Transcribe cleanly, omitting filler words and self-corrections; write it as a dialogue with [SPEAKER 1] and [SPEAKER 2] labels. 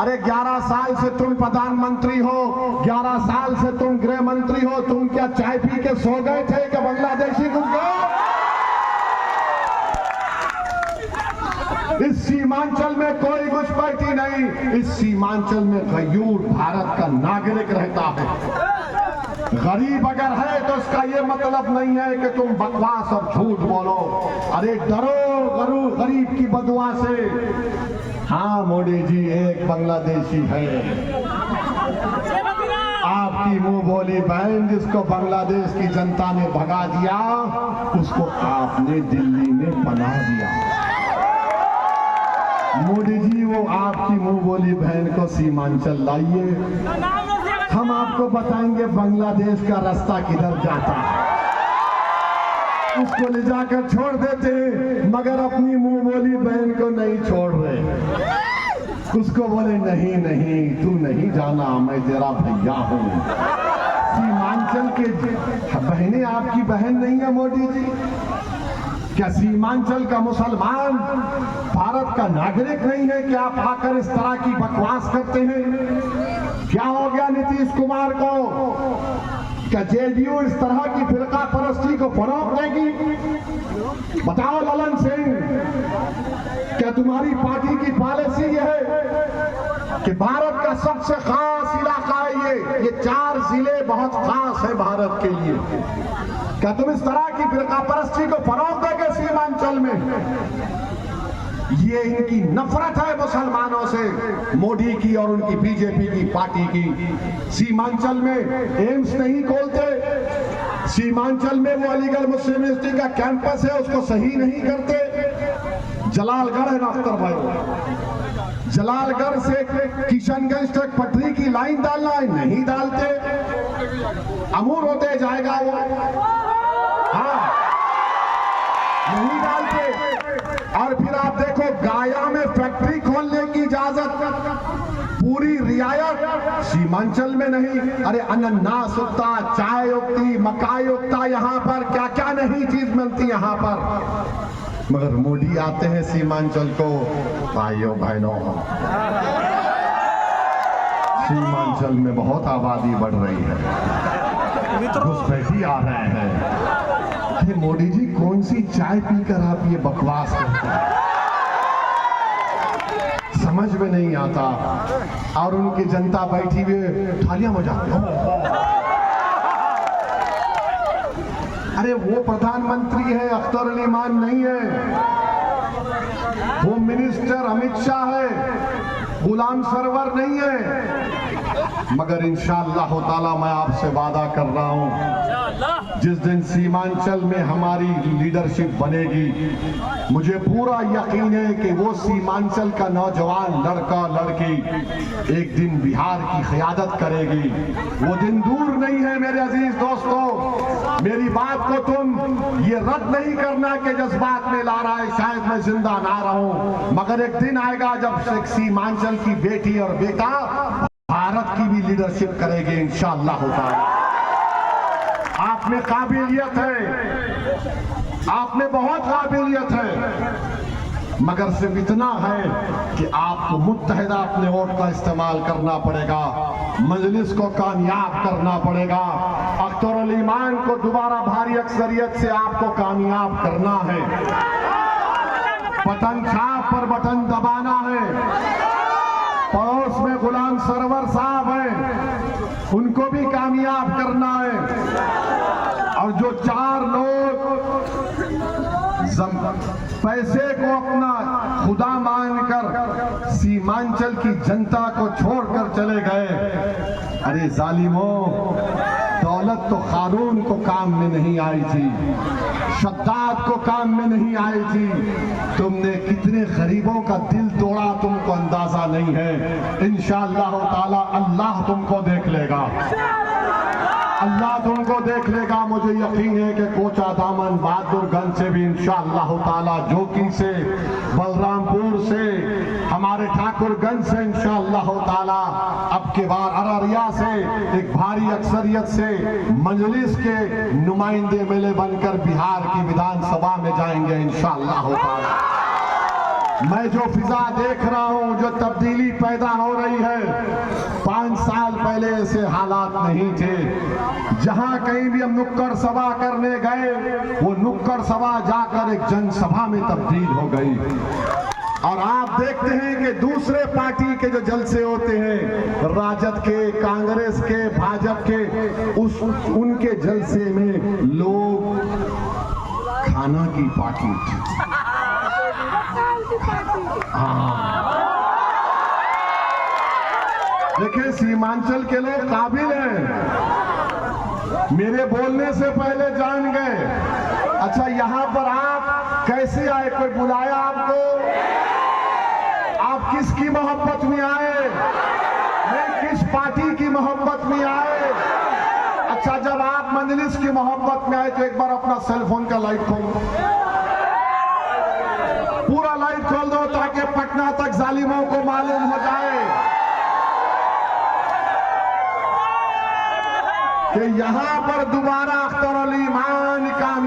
[SPEAKER 1] अरे 11 साल से तुम प्रधानमंत्री हो, 11 साल से तुम गृह मंत्री हो, तुम क्या चाय पी के सो गए थे कि बांग्लादेशी घुस गए? इस सीमांचल में कोई घुसपैठी नहीं, इस सीमांचल में गयूर भारत का नागरिक रहता है। गरीब अगर है तो उसका ये मतलब नहीं है कि तुम बकवास और झूठ बोलो। अरे डरो गरीब की बदुआ से। हाँ मोदी जी, एक बांग्लादेशी है, आपकी मुंह बोली बहन जिसको बांग्लादेश की जनता ने भगा दिया, उसको आपने दिल्ली में बना दिया। मोदी जी, वो आपकी मुंह बोली बहन को सीमांचल लाइए, हम आपको बताएंगे बांग्लादेश का रास्ता किधर जाता है। उसको ले जाकर छोड़ देते, मगर अपनी मुंह बोली बहन को नहीं छोड़ रहे। उसको बोले नहीं नहीं, तू नहीं जाना, मैं तेरा भैया हूं। सीमांचल के बहनें आपकी बहन नहीं है मोदी जी? क्या सीमांचल का मुसलमान भारत का नागरिक नहीं है कि आप आकर इस तरह की बकवास करते हैं? क्या हो गया नीतीश कुमार को? क्या जेडीयू इस तरह की फिरका परस्ती को फरोग देगी? बताओ ललन सिंह, क्या तुम्हारी पार्टी की पॉलिसी यह है कि भारत का सबसे खास इलाका है ये 4 जिले बहुत खास है भारत के लिए? क्या तुम इस तरह की फिरका परस्ती को फरोग दोगे सीमांचल में? ये इनकी नफरत है मुसलमानों से, मोदी की और उनकी बीजेपी की पार्टी की। सीमांचल में एम्स नहीं खोलते, सीमांचल में वो अलीगढ़ मुस्लिम यूनिवर्सिटी का कैंपस है उसको सही नहीं करते। जलालगढ़ है ना अख्तर भाई, जलालगढ़ से किशनगंज तक पटरी की लाइन डालना है, नहीं डालते, अमूर होते जाएगा वो। हाँ, नहीं डालते। और फिर आप देखो गाया में फैक्ट्री खोलने की इजाजत, पूरी रियायत सीमांचल में नहीं। अरे अनन्नास उगता, चाय उगती, मकाई उगता, यहाँ पर क्या क्या नहीं चीज मिलती यहाँ पर। मगर मोदी आते हैं सीमांचल को, भाइयों बहनों, सीमांचल में बहुत आबादी बढ़ रही है, घुसपैठी आ रहे हैं। अरे मोदी जी, कौन सी चाय पीकर आप ये बकवास करते हैं? समझ में नहीं आता। और उनकी जनता बैठी हुई थालियां बजाती है। अरे वो प्रधानमंत्री है, अख्तर अली मान नहीं है। होम मिनिस्टर अमित शाह है, गुलाम सरवर नहीं है। मगर इंशाअल्लाह ताला मैं आपसे वादा कर रहा हूं, जिस दिन सीमांचल में हमारी लीडरशिप बनेगी, मुझे पूरा यकीन है कि वो सीमांचल का नौजवान लड़का लड़की एक दिन बिहार की क़यादत करेगी। वो दिन दूर नहीं है मेरे अजीज दोस्तों। मेरी बात को तुम ये रद्द नहीं करना कि जज्बात में ला रहा है, शायद मैं जिंदा ना रहूं, मगर एक दिन आएगा जब सीमांचल की बेटी और बेटा भारत की भी लीडरशिप करेंगे इंशाअल्लाह ताला। आप में काबिलियत है, आप में बहुत काबिलियत है, मगर सिर्फ इतना है कि आपको मुत्तहिदा अपने वोट का इस्तेमाल करना पड़ेगा, मजलिस को कामयाब करना पड़ेगा। अख्तर अली मान को दोबारा भारी अक्सरियत से आपको कामयाब करना है। बटन छाप पर बटन दबाना है। पड़ोस में गुलाम सरवर साहब हैं, उनको भी कामयाब करना है। और जो 4 लोग पैसे को अपना खुदा मानकर सीमांचल की जनता को छोड़कर चले गए, अरे जालिमों, दौलत तो कानून को काम में नहीं आई थी, शद्दाद को काम में नहीं आई थी। तुमने कितने गरीबों का दिल तोड़ा तुमको अंदाजा नहीं है। इंशाअल्लाह ताला अल्लाह तुमको देख लेगा, अल्लाह तुमको देख लेगा। मुझे यकीन है कि कोचा दामन बहादुरगंज से भी इंशाअल्लाह ताला, जोकी से, बलरामपुर से, हमारे ठाकुरगंज से इंशाअल्लाह ताला, अब के बार अररिया से एक भारी अक्सरियत से मजलिस के नुमाइंदे मिले बनकर बिहार की विधानसभा में जाएंगे इंशाअल्लाह ताला। मैं जो फिजा देख रहा हूं, जो तब्दीली पैदा हो रही है, 5 साल पहले ऐसे हालात नहीं थे। जहां कहीं भी हम नुक्कड़ सभा करने गए, वो नुक्कड़ सभा जाकर एक जनसभा में तब्दील हो गई। और आप देखते हैं कि दूसरे पार्टी के जो जलसे होते हैं, राजद के, कांग्रेस के, भाजपा के, उनके जलसे में लोग खाना की पार्टी थी। देखिए, सीमांचल के लोग काबिल हैं, मेरे बोलने से पहले जान गए। अच्छा, यहां पर आप कैसे आए? कोई बुलाया आपको? आप किसकी मोहब्बत में आए? नहीं, किस पार्टी की मोहब्बत में आए? अच्छा, जब आप मजलिस की मोहब्बत में आए तो एक बार अपना सेल फोन का लाइट खोलो, पूरा लाइट खोल दो, ताकि पटना तक जालिमों को मालूम हो जाए कि यहां पर दोबारा